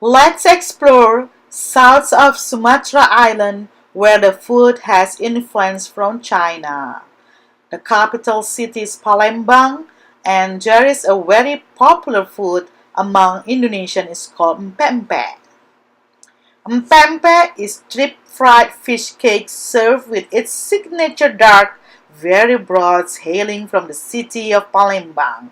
Let's explore south of Sumatra Island where the food has influence from China. The capital city is Palembang and there is a very popular food among Indonesian is called Mpek Mpek. Mpek Mpek is deep-fried fish cake served with its signature dark, very broth hailing from the city of Palembang.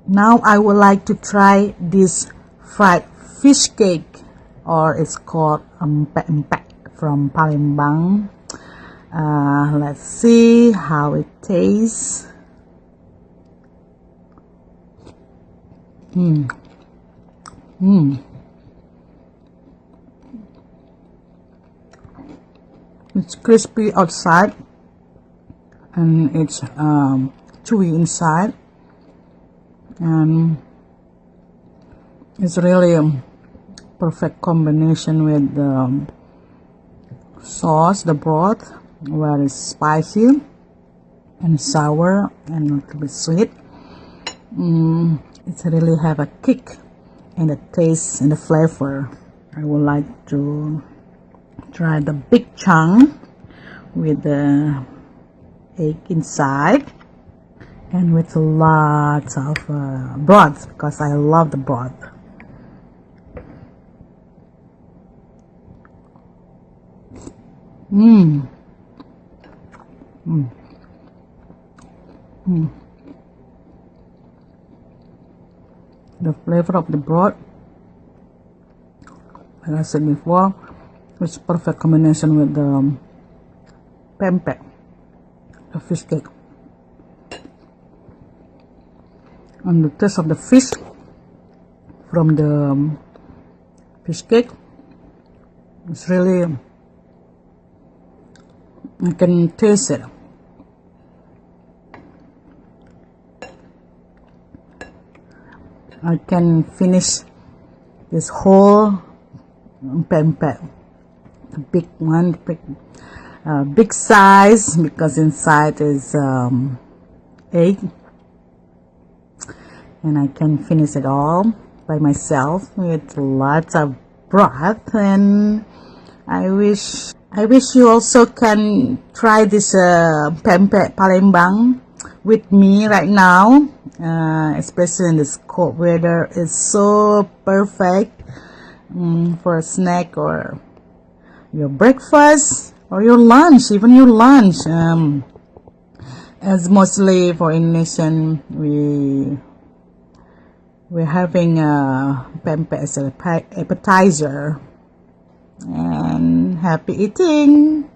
Now I would like to try this fried fish cake, or it's called Mpek Mpek from Palembang. Let's see how it tastes. It's crispy outside and it's chewy inside, and it's really a perfect combination with the sauce, the broth, where it's spicy and sour and a little bit sweet. It really have a kick in the taste and the flavor. I would like to try the big chunk with the egg inside and with lots of broth, because I love the broth. flavor of the broth, like I said before, it's perfect combination with the pempek, the fish cake. And the taste of the fish from the fish cake is really, I can taste it. I can finish this whole pempek, the big one, big size, because inside is egg, and I can finish it all by myself with lots of broth. And I wish you also can try this Mpek Mpek Palembang with me right now, especially in this cold weather. It's so perfect for a snack or your breakfast or your lunch, even your lunch. As mostly for Indonesian, we're having pempek as an appetizer. And happy eating!